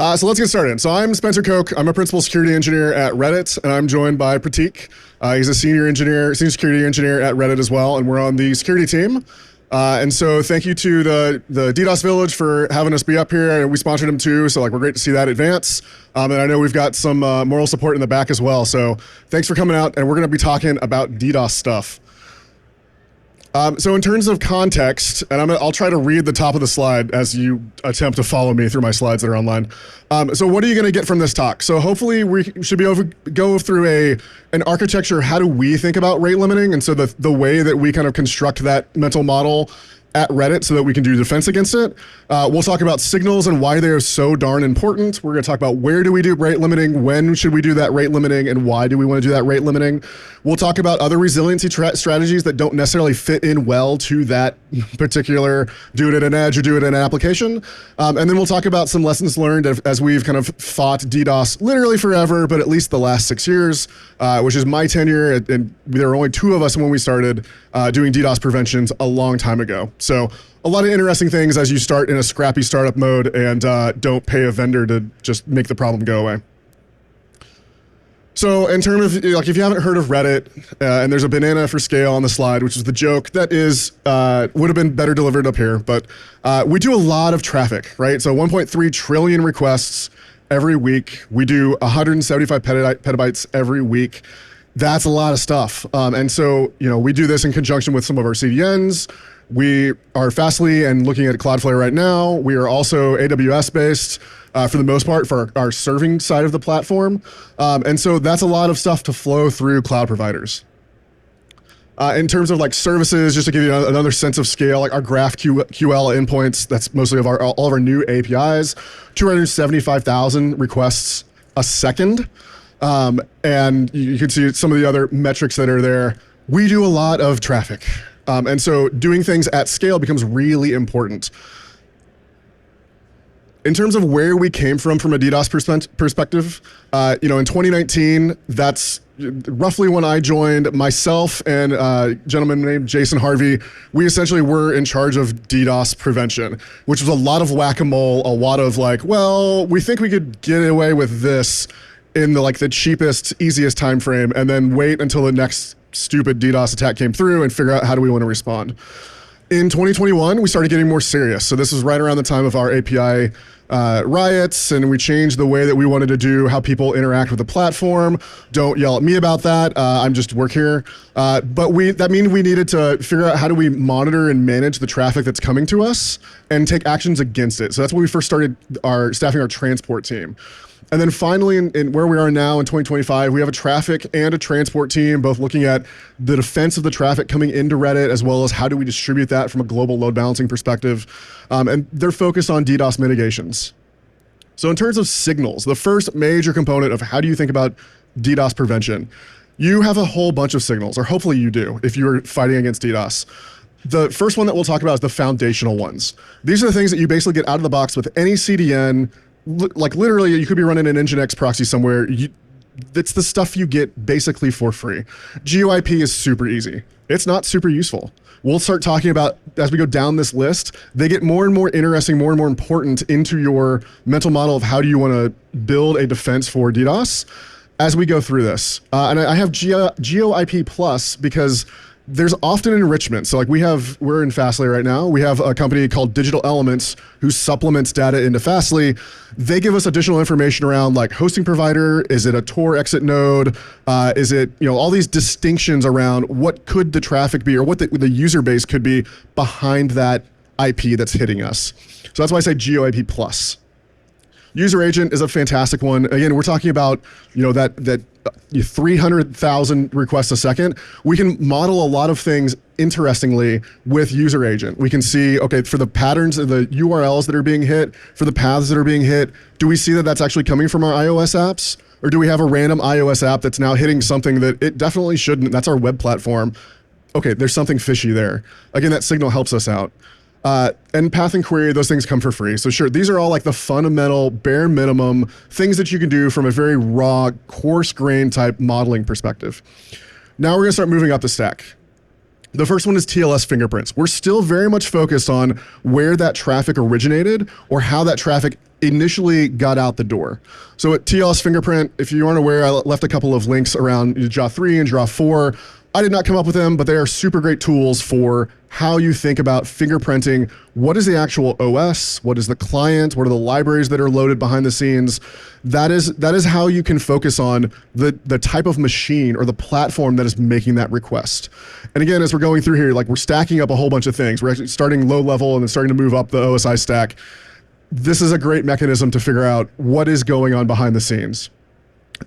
So let's get started. So I'm Spencer Koch. I'm a principal security engineer at Reddit, and I'm joined by Pratik. He's a senior security engineer at Reddit as well, and we're on the security team. And so thank you to the DDoS Village for having us be up here. We sponsored them too, so we're great to see that advance. And I know we've got some moral support in the back as well. So thanks for coming out, and we're going to be talking about DDoS stuff. So in terms of context, and I'll try to read the top of the slide as you attempt to follow me through my slides that are online. So what are you going to get from this talk? So hopefully we should be able to go through an architecture. How do we think about rate limiting? And so the way that we kind of construct that mental model at Reddit so that we can do defense against it. We'll talk about signals and why they are so darn important. We're going to talk about where do we do rate limiting, when should we do that rate limiting, and why do we want to do that rate limiting. We'll talk about other resiliency strategies that don't necessarily fit in well to that particular do it at an edge or do it in an application. And then we'll talk about some lessons learned as we've kind of fought DDoS literally forever, but at least the last 6 years, which is my tenure. And there were only 2 of us when we started doing DDoS preventions a long time ago. So a lot of interesting things as you start in a scrappy startup mode and don't pay a vendor to just make the problem go away. So in terms of, if you haven't heard of Reddit, and there's a banana for scale on the slide, which is the joke that would have been better delivered up here, but we do a lot of traffic, right? So 1.3 trillion requests every week. We do 175 petabytes every week. That's a lot of stuff. And so, we do this in conjunction with some of our CDNs. We are Fastly and looking at Cloudflare right now. We are also AWS based for the most part for our serving side of the platform. And so that's a lot of stuff to flow through cloud providers. In terms of services, just to give you another sense of scale, our GraphQL endpoints, that's mostly of all of our new APIs, 275,000 requests a second. And you can see some of the other metrics that are there. We do a lot of traffic. And so doing things at scale becomes really important. In terms of where we came from a DDoS perspective, in 2019, that's roughly when I joined. Myself and a gentleman named Jason Harvey, we essentially were in charge of DDoS prevention, which was a lot of whack-a-mole, a lot of we think we could get away with this in the cheapest, easiest time frame, and then wait until the next stupid DDoS attack came through and figure out how do we want to respond. In 2021, we started getting more serious. So this was right around the time of our API riots, and we changed the way that we wanted to do how people interact with the platform. Don't yell at me about that. I'm just work here. But that means we needed to figure out how do we monitor and manage the traffic that's coming to us and take actions against it. So that's when we first started staffing our transport team. And then finally, in where we are now in 2025, we have a traffic and a transport team, both looking at the defense of the traffic coming into Reddit, as well as how do we distribute that from a global load balancing perspective. And they're focused on DDoS mitigations. So in terms of signals, the first major component of how do you think about DDoS prevention, you have a whole bunch of signals, or hopefully you do, if you're fighting against DDoS. The first one that we'll talk about is the foundational ones. These are the things that you basically get out of the box with any CDN. Literally, you could be running an Nginx proxy somewhere. It's the stuff you get basically for free. GeoIP is super easy. It's not super useful. We'll start talking about, as we go down this list, they get more and more interesting, more and more important into your mental model of how do you want to build a defense for DDoS as we go through this. And I have GeoIP Plus because there's often enrichment. So we're in Fastly right now. We have a company called Digital Elements who supplements data into Fastly. They give us additional information around hosting provider. Is it a Tor exit node? Is it, all these distinctions around what could the traffic be or what the user base could be behind that IP that's hitting us. So that's why I say GeoIP Plus. User agent is a fantastic one. Again, we're talking about, that 300,000 requests a second. We can model a lot of things interestingly with user agent. We can see, okay, for the patterns of the URLs that are being hit, for the paths that are being hit, do we see that that's actually coming from our iOS apps? Or do we have a random iOS app that's now hitting something that it definitely shouldn't? That's our web platform. Okay, there's something fishy there. Again, that signal helps us out. And path and query, those things come for free. So sure, these are all the fundamental, bare minimum things that you can do from a very raw, coarse grain type modeling perspective. Now we're gonna start moving up the stack. The first one is TLS fingerprints. We're still very much focused on where that traffic originated or how that traffic initially got out the door. So at TLS fingerprint, if you aren't aware, I left a couple of links around JA3 and JA4. I did not come up with them, but they are super great tools for how you think about fingerprinting. What is the actual OS? What is the client? What are the libraries that are loaded behind the scenes? That is how you can focus on the type of machine or the platform that is making that request. And again, as we're going through here, like we're stacking up a whole bunch of things. We're actually starting low level and then starting to move up the OSI stack. This is a great mechanism to figure out what is going on behind the scenes.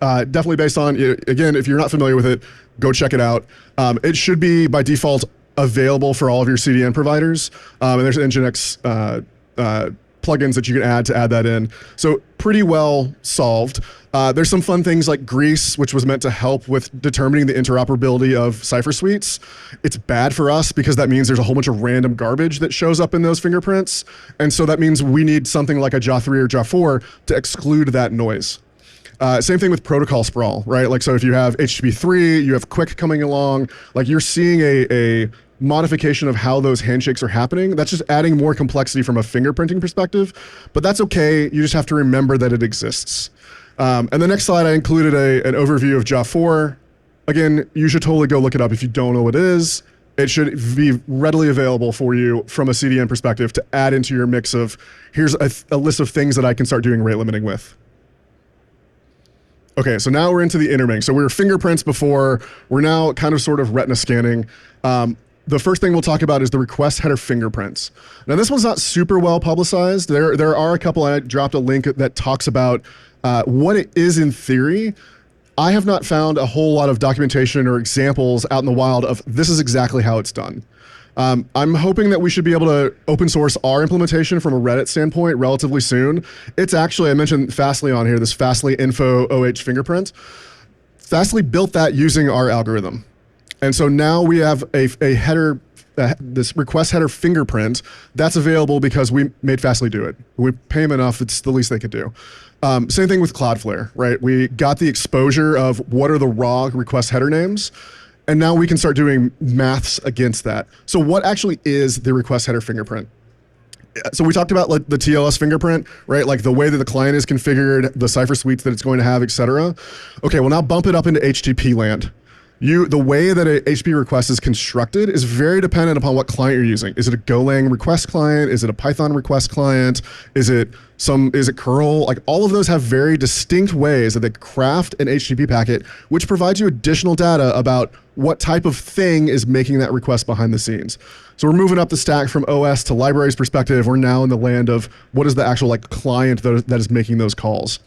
Definitely based on, again, if you're not familiar with it, go check it out. It should be by default available for all of your CDN providers. And there's Nginx plugins that you can add to add that in. So pretty well solved. There's some fun things like Grease, which was meant to help with determining the interoperability of cipher suites. It's bad for us because that means there's a whole bunch of random garbage that shows up in those fingerprints. And so that means we need something like a JA3 or JA4 to exclude that noise. Same thing with protocol sprawl, right? Like, so if you have HTTP3, you have Quick coming along, like you're seeing a modification of how those handshakes are happening. That's just adding more complexity from a fingerprinting perspective, but that's okay. You just have to remember that it exists. And the next slide, I included an overview of JA4. Again, you should totally go look it up if you don't know what it is. It should be readily available for you from a CDN perspective to add into your mix of, here's a list of things that I can start doing rate limiting with. Okay, so now we're into the interming. So we were fingerprints before, we're now kind of sort of retina scanning. The first thing we'll talk about is the request header fingerprints. Now this one's not super well publicized. There are a couple, I dropped a link that talks about what it is in theory. I have not found a whole lot of documentation or examples out in the wild of this is exactly how it's done. I'm hoping that we should be able to open source our implementation from a Reddit standpoint relatively soon. It's actually, I mentioned Fastly on here, this Fastly info OH fingerprint. Fastly built that using our algorithm. And so now we have a header, this request header fingerprint that's available because we made Fastly do it. We pay them enough, it's the least they could do. Same thing with Cloudflare, right? We got the exposure of what are the raw request header names. And now we can start doing maths against that. So what actually is the request header fingerprint? So we talked about like the TLS fingerprint, right? Like the way that the client is configured, the cipher suites that it's going to have, et cetera. Okay, well now bump it up into HTTP land. The way that a HTTP request is constructed is very dependent upon what client you're using. Is it a Golang request client? Is it a Python request client? Is it curl? Like all of those have very distinct ways that they craft an HTTP packet, which provides you additional data about what type of thing is making that request behind the scenes. So we're moving up the stack from OS to libraries perspective. We're now in the land of what is the actual like client that is making those calls.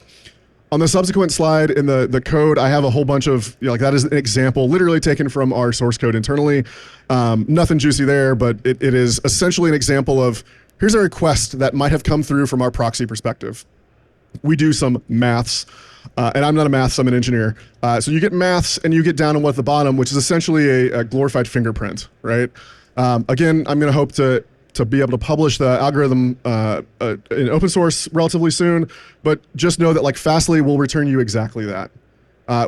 On the subsequent slide in the code, I have a whole bunch of, like that is an example literally taken from our source code internally. Nothing juicy there, but it is essentially an example of, here's a request that might have come through from our proxy perspective. We do some maths, and I'm not a maths, I'm an engineer. So you get maths and you get down on what at the bottom, which is essentially a glorified fingerprint, right? Again, I'm gonna hope to be able to publish the algorithm in open source relatively soon, but just know that like Fastly will return you exactly that,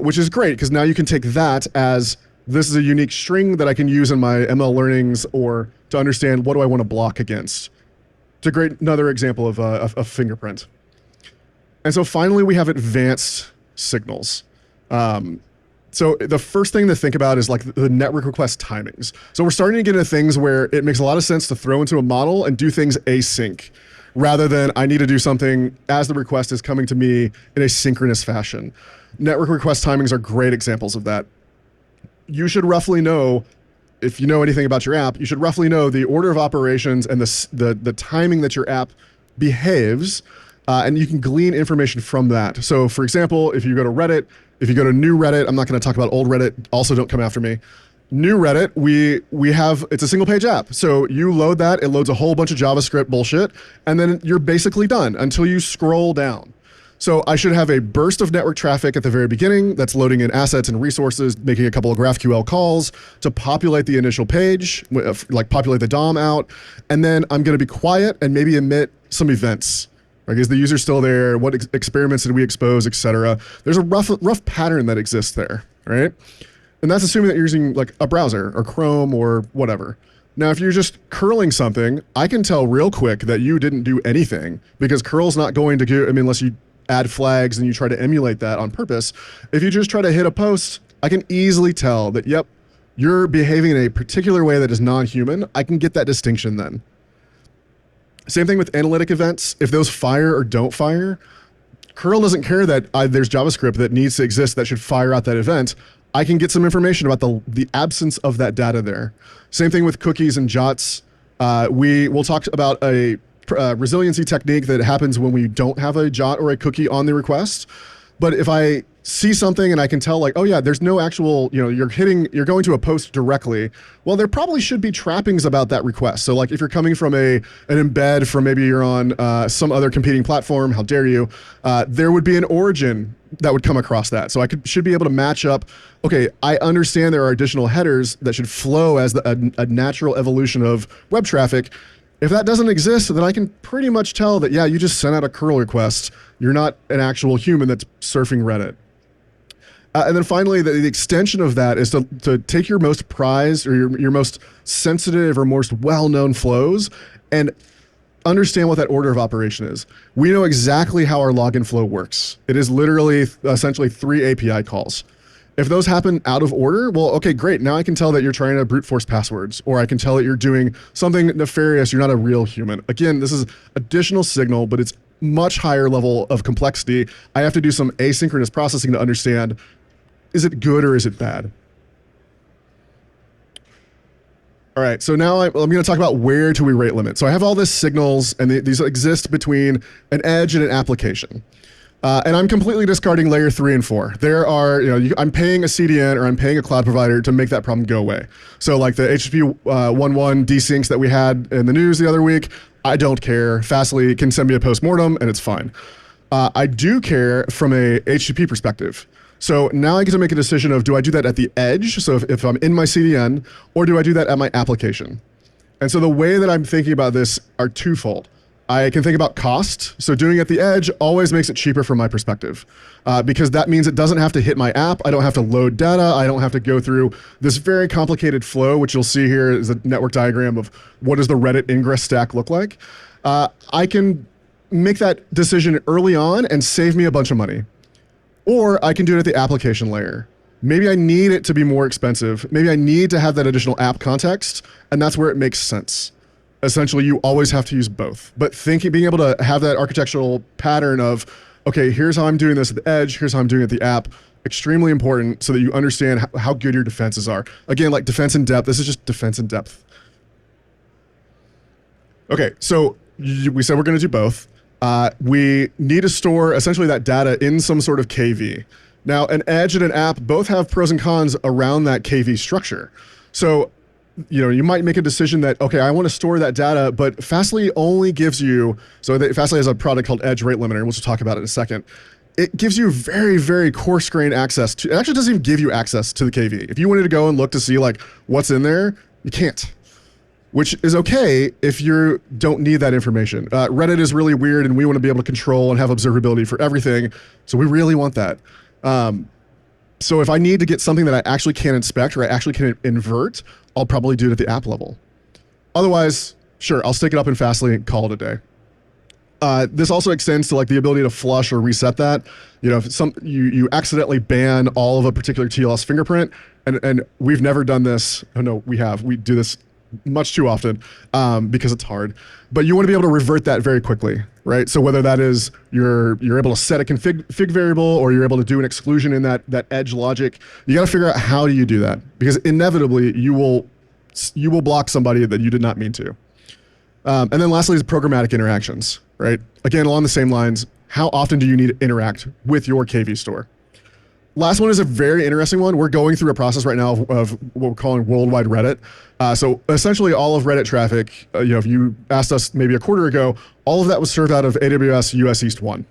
which is great because now you can take that as this is a unique string that I can use in my ML learnings or to understand what do I want to block against. It's a great another example of a fingerprint. And so finally we have advanced signals. So the first thing to think about is like the network request timings. So we're starting to get into things where it makes a lot of sense to throw into a model and do things async rather than I need to do something as the request is coming to me in a synchronous fashion. Network request timings are great examples of that. You should roughly know, if you know anything about your app, you should roughly know the order of operations and the timing that your app behaves, and you can glean information from that. So for example, if you go to Reddit, if you go to new Reddit, I'm not going to talk about old Reddit, also don't come after me. New Reddit, we have, it's a single page app. So you load that, it loads a whole bunch of JavaScript bullshit, and then you're basically done until you scroll down. So I should have a burst of network traffic at the very beginning that's loading in assets and resources, making a couple of GraphQL calls to populate the initial page, like populate the DOM out, and then I'm going to be quiet and maybe emit some events. Like, is the user still there? What experiments did we expose, et cetera? There's a rough pattern that exists there, right? And that's assuming that you're using like a browser or Chrome or whatever. Now, if you're just curling something, I can tell real quick that you didn't do anything because curl's not going to go, I mean, unless you add flags and you try to emulate that on purpose. If you just try to hit a post, I can easily tell that, yep, you're behaving in a particular way that is non-human. I can get that distinction then. Same thing with analytic events. If those fire or don't fire, curl doesn't care that there's JavaScript that needs to exist that should fire out that event. I can get some information about the absence of that data there. Same thing with cookies and jots. We'll talk about a resiliency technique that happens when we don't have a jot or a cookie on the request. But if I see something and I can tell like, oh yeah, there's no actual, you're going to a post directly, well, there probably should be trappings about that request. So like if you're coming from an embed from maybe you're on some other competing platform, how dare you, there would be an origin that would come across that. So I should be able to match up, okay, I understand there are additional headers that should flow as a natural evolution of web traffic. If that doesn't exist, then I can pretty much tell that, yeah, you just sent out a curl request. You're not an actual human that's surfing Reddit. And then finally, the extension of that is to take your most prized or your most sensitive or most well-known flows and understand what that order of operation is. We know exactly how our login flow works. It is literally essentially 3 API calls. If those happen out of order, well, okay, great. Now I can tell that you're trying to brute force passwords, or I can tell that you're doing something nefarious. You're not a real human. Again, this is additional signal, but it's much higher level of complexity. I have to do some asynchronous processing to understand, is it good or is it bad? All right, so now I'm going to talk about where do we rate limit. So I have all these signals, and these exist between an edge and an application. And I'm completely discarding layer 3 and 4. There are, I'm paying a CDN or I'm paying a cloud provider to make that problem go away. So like the HTTP 1.1 desyncs that we had in the news the other week, I don't care. Fastly can send me a postmortem and it's fine. I do care from a HTTP perspective. So now I get to make a decision of, do I do that at the edge? So if I'm in my CDN, or do I do that at my application? And so the way that I'm thinking about this are twofold. I can think about cost. So doing it at the edge always makes it cheaper from my perspective, because that means it doesn't have to hit my app. I don't have to load data. I don't have to go through this very complicated flow, which you'll see here is a network diagram of what does the Reddit ingress stack look like. I can make that decision early on and save me a bunch of money. Or I can do it at the application layer. Maybe I need it to be more expensive. Maybe I need to have that additional app context, and that's where it makes sense. Essentially, you always have to use both. But being able to have that architectural pattern of, okay, here's how I'm doing this at the edge, here's how I'm doing it at the app, extremely important so that you understand how good your defenses are. Again, like defense in depth, this is just defense in depth. Okay, so we said we're going to do both. We need to store essentially that data in some sort of KV. Now, an edge and an app both have pros and cons around that KV structure. So, you might make a decision that, okay, I want to store that data, but Fastly only gives you, Fastly has a product called Edge Rate Limiter, and we'll talk about it in a second. It gives you very, very coarse-grained access to, it actually doesn't even give you access to the KV. If you wanted to go and look to see like what's in there, you can't. Which is okay if you don't need that information. Reddit is really weird, and we want to be able to control and have observability for everything, so we really want that. So if I need to get something that I actually can inspect or I actually can invert, I'll probably do it at the app level. Otherwise, sure, I'll stick it up in Fastly and call it a day. This also extends to like the ability to flush or reset that. If you accidentally ban all of a particular TLS fingerprint, and we've never done this. Oh no, we have. We do this much too often because it's hard. But you want to be able to revert that very quickly, right? So whether that is you're able to set a config variable, or you're able to do an exclusion in that edge logic, you got to figure out how do you do that, because inevitably you will block somebody that you did not mean to. And then lastly is programmatic interactions, right? Again, along the same lines, how often do you need to interact with your KV store? Last one is a very interesting one. We're going through a process right now of what we're calling worldwide Reddit. So essentially all of Reddit traffic, if you asked us maybe a quarter ago, all of that was served out of AWS US East 1.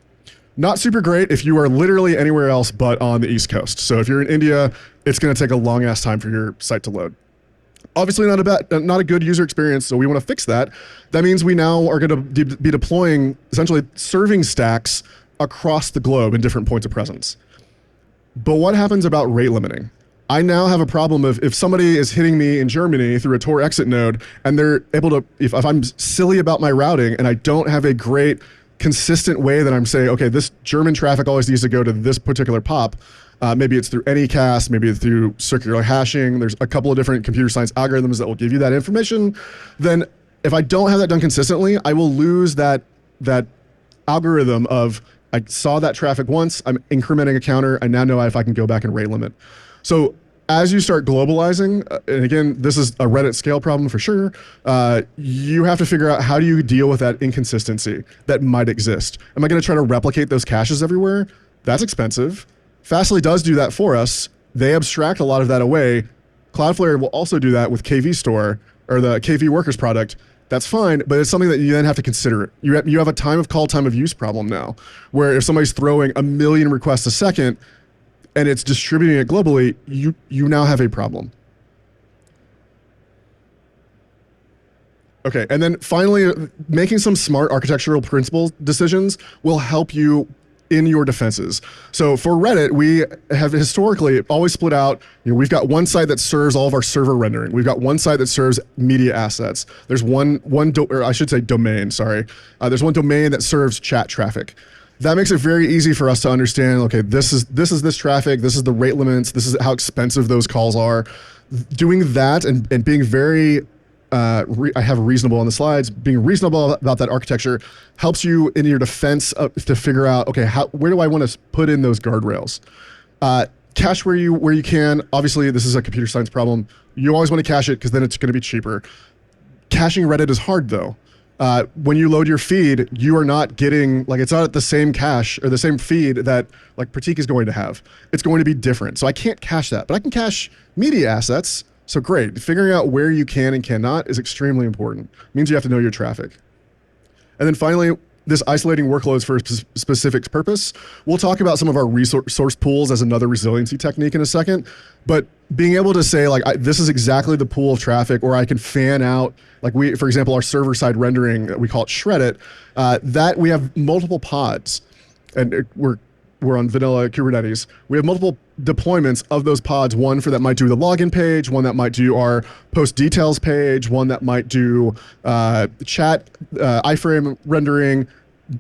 Not super great if you are literally anywhere else but on the East Coast. So if you're in India, it's going to take a long ass time for your site to load. Obviously not a good user experience, so we want to fix that. That means we now are going to be deploying essentially serving stacks across the globe in different points of presence. But what happens about rate limiting? I now have a problem of if somebody is hitting me in Germany through a Tor exit node and they're able to, if I'm silly about my routing and I don't have a great consistent way that I'm saying, okay, this German traffic always needs to go to this particular POP. Maybe it's through Anycast, maybe it's through circular hashing. There's a couple of different computer science algorithms that will give you that information. Then if I don't have that done consistently, I will lose that algorithm of, I saw that traffic once, I'm incrementing a counter, I now know if I can go back and rate limit. So as you start globalizing, and again, this is a Reddit scale problem for sure, you have to figure out how do you deal with that inconsistency that might exist. Am I gonna try to replicate those caches everywhere? That's expensive. Fastly does do that for us. They abstract a lot of that away. Cloudflare will also do that with KV Store or the KV Workers product. That's fine, but it's something that you then have to consider. You have a time of call, time of use problem now, where if somebody's throwing 1 million requests a second and it's distributing it globally, you now have a problem. Okay, and then finally, making some smart architectural principle decisions will help you in your defenses. So for Reddit, we have historically always split out, we've got one side that serves all of our server rendering. We've got one side that serves media assets. There's one domain, sorry. There's one domain that serves chat traffic. That makes it very easy for us to understand, okay, this is this traffic, this is the rate limits, this is how expensive those calls are. Doing that and being very, I have reasonable on the slides, being reasonable about that architecture helps you in your defense to figure out, okay, where do I want to put in those guardrails? Cache where you can. Obviously, this is a computer science problem. You always want to cache it because then it's going to be cheaper. Caching Reddit is hard though. When you load your feed, you are not getting, it's not at the same cache or the same feed that Pratik is going to have. It's going to be different. So I can't cache that, but I can cache media assets. So great, figuring out where you can and cannot is extremely important. It means you have to know your traffic. And then finally, this isolating workloads for a specific purpose. We'll talk about some of our resource pools as another resiliency technique in a second, but being able to say this is exactly the pool of traffic, or I can fan out, for example, our server-side rendering, we call it shred it, that we have multiple pods, and we're on vanilla Kubernetes. We have multiple deployments of those pods, one that might do the login page, one that might do our post details page, one that might do chat, iframe rendering.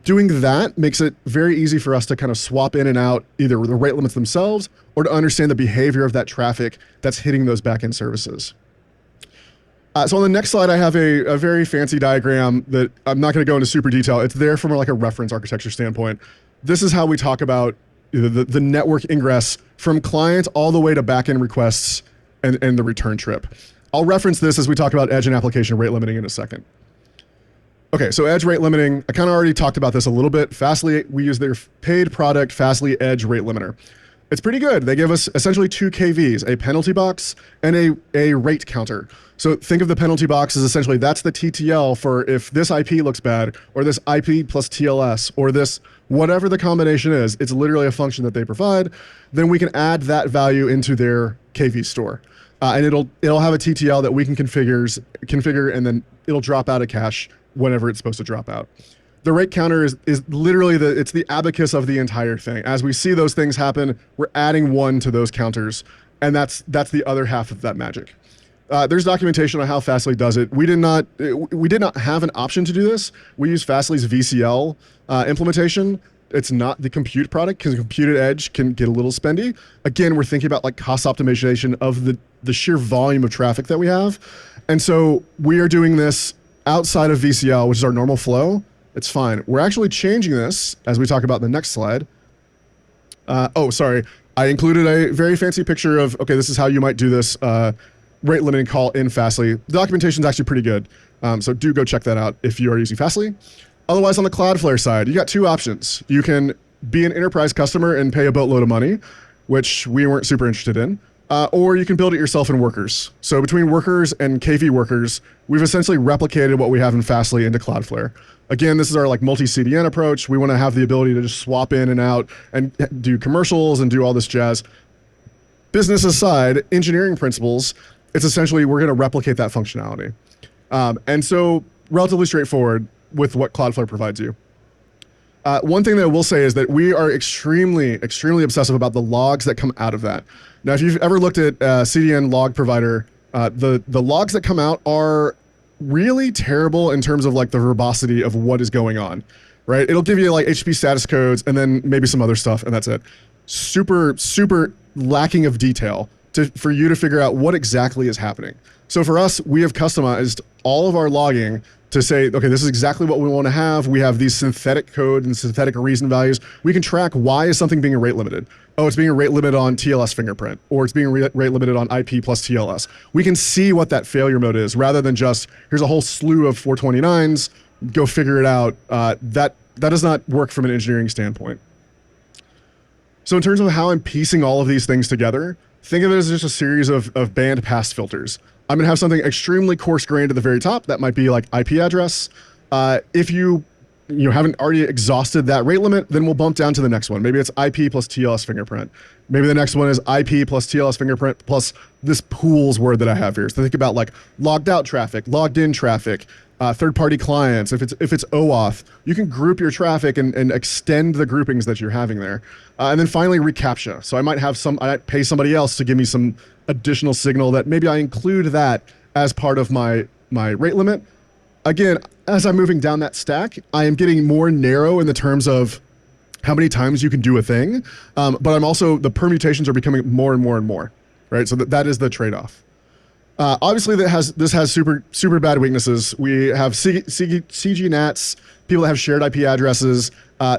Doing that makes it very easy for us to kind of swap in and out either the rate limits themselves or to understand the behavior of that traffic that's hitting those backend services. So on the next slide, I have a very fancy diagram that I'm not going to go into super detail. It's there from a reference architecture standpoint. This is how we talk about the network ingress from client all the way to backend requests and the return trip. I'll reference this as we talk about edge and application rate limiting in a second. Okay, so edge rate limiting, I kind of already talked about this a little bit. Fastly, we use their paid product, Fastly Edge Rate Limiter. It's pretty good. They give us essentially 2 KVs, a penalty box and a rate counter. So think of the penalty box as essentially that's the TTL for if this IP looks bad, or this IP plus TLS, or this, whatever the combination is, it's literally a function that they provide. Then we can add that value into their KV store. And it'll have a TTL that we can configure, and then it'll drop out of cache whenever it's supposed to drop out. The rate counter is literally it's the abacus of the entire thing. As we see those things happen, we're adding 1 to those counters, and that's the other half of that magic. There's documentation on how Fastly does it. We did not have an option to do this. We use Fastly's VCL implementation. It's not the compute product because computed edge can get a little spendy. Again, we're thinking about cost optimization of the sheer volume of traffic that we have. And so we are doing this outside of VCL, which is our normal flow. It's fine. We're actually changing this as we talk about in the next slide. Sorry. I included a very fancy picture of, okay, this is how you might do this rate limiting call in Fastly. The documentation is actually pretty good. So do go check that out if you are using Fastly. Otherwise, on the Cloudflare side, you got 2 options. You can be an enterprise customer and pay a boatload of money, which we weren't super interested in. Or you can build it yourself in Workers. So between Workers and KV Workers, we've essentially replicated what we have in Fastly into Cloudflare. Again, this is our multi-CDN approach. We want to have the ability to just swap in and out and do commercials and do all this jazz. Business aside, engineering principles, it's essentially we're going to replicate that functionality. And so relatively straightforward with what Cloudflare provides you. One thing that I will say is that we are extremely obsessive about the logs that come out of that. Now, if you've ever looked at CDN log provider, the logs that come out are really terrible in terms of like the verbosity of what is going on, right? It'll give you like HTTP status codes and then maybe some other stuff, and that's it. Super lacking of detail for you to figure out what exactly is happening. So for us, we have customized all of our logging to say, okay, this is exactly what we want to have. We have these synthetic code and synthetic reason values. We can track why is something being rate limited. Oh, it's being rate limited on TLS fingerprint, or it's being rate limited on IP plus TLS. We can see what that failure mode is rather than just, here's a whole slew of 429s, go figure it out. That does not work from an engineering standpoint. So in terms of how I'm piecing all of these things together, think of it as just a series of band pass filters. I'm gonna have something extremely coarse grained at the very top. That might be like IP address. If you haven't already exhausted that rate limit, then we'll bump down to the next one. Maybe it's IP plus TLS fingerprint. Maybe the next one is IP plus TLS fingerprint plus this pools word that I have here. So think about like logged out traffic, logged in traffic, third-party clients. If it's OAuth, you can group your traffic and extend the groupings that you're having there. And then finally, reCAPTCHA. So I might pay somebody else to give me some additional signal that maybe I include that as part of my rate limit. Again, as I'm moving down that stack, I am getting more narrow in the terms of how many times you can do a thing. But the permutations are becoming more and more and more, right? So that is the trade-off. Obviously, this has super bad weaknesses. We have CG NATs, people that have shared IP addresses.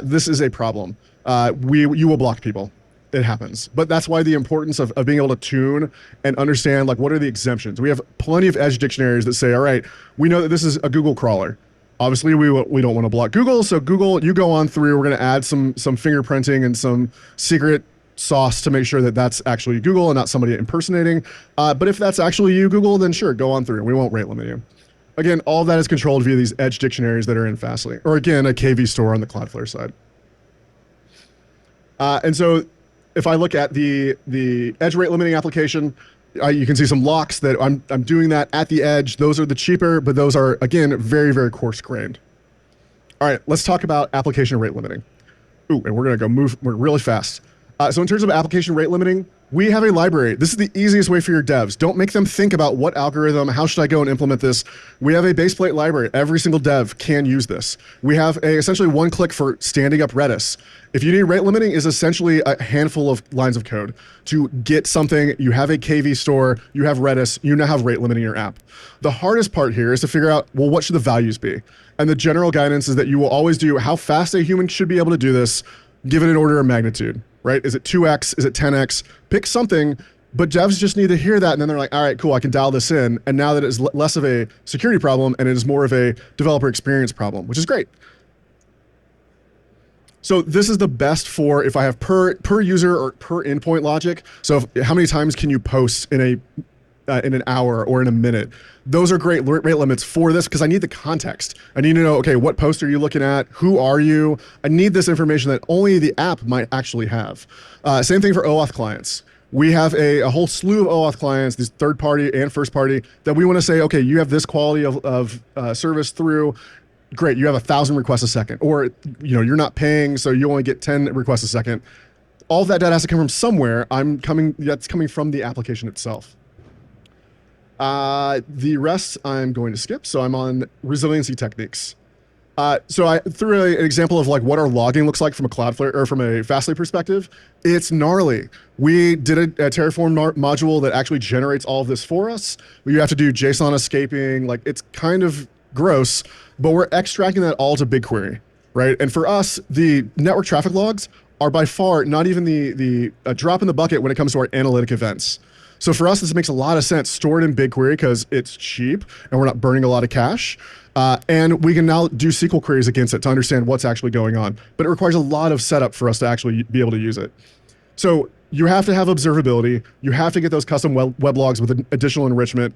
This is a problem. You will block people. It happens. But that's why the importance of being able to tune and understand like what are the exemptions. We have plenty of edge dictionaries that say, all right, we know that this is a Google crawler. Obviously, we don't want to block Google. So Google, you go on through. We're going to add some fingerprinting and some secret sauce to make sure that that's actually Google and not somebody impersonating. But if that's actually you, Google, then sure, go on through. We won't rate limit you. Again, all of that is controlled via these edge dictionaries that are in Fastly, or again, a KV store on the Cloudflare side. And so if I look at the edge rate limiting application, you can see some locks that I'm doing that at the edge. Those are the cheaper, but those are, again, very coarse grained. All right, let's talk about application rate limiting. Ooh, and we're gonna go move really fast. So in terms of application rate limiting, we have a library. This is the easiest way for your devs. Don't make them think about what algorithm, how should I go and implement this. We have a baseplate library. Every single dev can use this. We have essentially one click for standing up Redis. If you need rate limiting, is essentially a handful of lines of code to get something. You have a KV store, you have Redis, you now have rate limiting your app. The hardest part here is to figure out, well, what should the values be? And the general guidance is that you will always do how fast a human should be able to do this, given an order of magnitude, right? Is it 2x? Is it 10x? Pick something, but devs just need to hear that, and then they're like, all right, cool, I can dial this in. And now that it's less of a security problem, and it is more of a developer experience problem, which is great. So this is the best for if I have per user or per endpoint logic. So how many times can you post in an hour or in a minute? Those are great rate limits for this because I need the context. I need to know, okay, what post are you looking at? Who are you? I need this information that only the app might actually have. Same thing for OAuth clients. We have a whole slew of OAuth clients, these third party and first party, that we want to say, okay, you have this quality of service through. Great, you have 1,000 requests a second, or you're not paying, so you only get 10 requests a second. All of that data has to come from somewhere. That's coming from the application itself. The rest I'm going to skip. So I'm on resiliency techniques. So I threw an example of like what our logging looks like from a Cloudflare or from a Fastly perspective. It's gnarly. We did a Terraform module that actually generates all of this for us. You have to do JSON escaping. Like it's kind of gross, but we're extracting that all to BigQuery, right? And for us, the network traffic logs are by far not even the drop in the bucket when it comes to our analytic events. So for us, this makes a lot of sense. Store it in BigQuery because it's cheap and we're not burning a lot of cache. And we can now do SQL queries against it to understand what's actually going on. But it requires a lot of setup for us to actually be able to use it. So you have to have observability. You have to get those custom web logs with additional enrichment.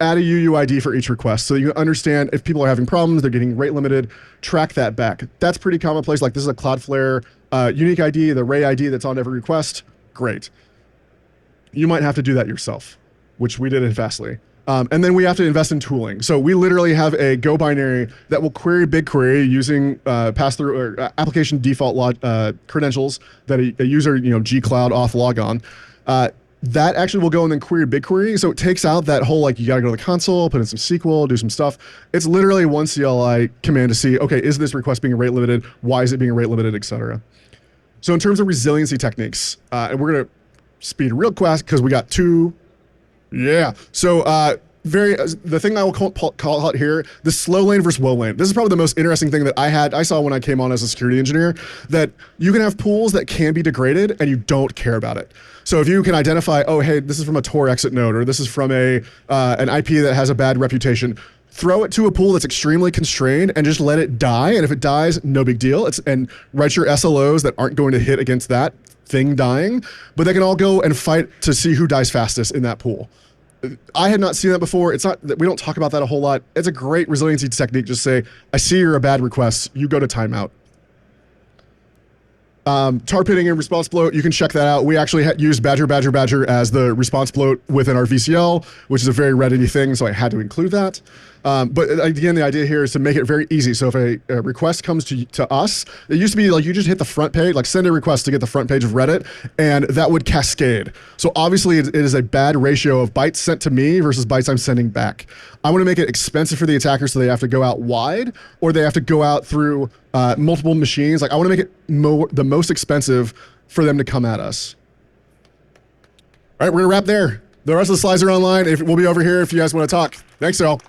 Add a UUID for each request so you can understand if people are having problems, they're getting rate limited, track that back. That's pretty commonplace. Like this is a Cloudflare unique ID, the Ray ID that's on every request. Great. You might have to do that yourself, which we did in Fastly. And then we have to invest in tooling. So we literally have a Go binary that will query BigQuery using pass-through or application default credentials that a user, G-Cloud auth logon. That actually will go and then query BigQuery. So it takes out that whole, like, you got to go to the console, put in some SQL, do some stuff. It's literally one CLI command to see, okay, is this request being rate limited? Why is it being rate limited, et cetera? So in terms of resiliency techniques, and we're going to speed real fast because we got two. Yeah. So the thing I will call out here, the slow lane versus woe lane. This is probably the most interesting thing that I saw when I came on as a security engineer, that you can have pools that can be degraded and you don't care about it. So if you can identify, oh, hey, this is from a Tor exit node, or this is from an IP that has a bad reputation, throw it to a pool that's extremely constrained and just let it die. And if it dies, no big deal. And write your SLOs that aren't going to hit against that thing dying, but they can all go and fight to see who dies fastest in that pool. I had not seen that before. It's not that we don't talk about that a whole lot. It's a great resiliency technique. Just say, I see you're a bad request. You go to timeout. Tar pitting and response bloat, you can check that out. We actually used Badger as the response bloat within our VCL, which is a very Reddit-y thing, so I had to include that. But again, the idea here is to make it very easy. So if a request comes to us, it used to be like you just hit the front page, like send a request to get the front page of Reddit, and that would cascade. So obviously it is a bad ratio of bytes sent to me versus bytes I'm sending back. I want to make it expensive for the attacker so they have to go out wide, or they have to go out through multiple machines. Like I want to make it the most expensive for them to come at us. All right, we're gonna wrap there. The rest of the slides are online. We'll be over here if you guys want to talk. Thanks, y'all.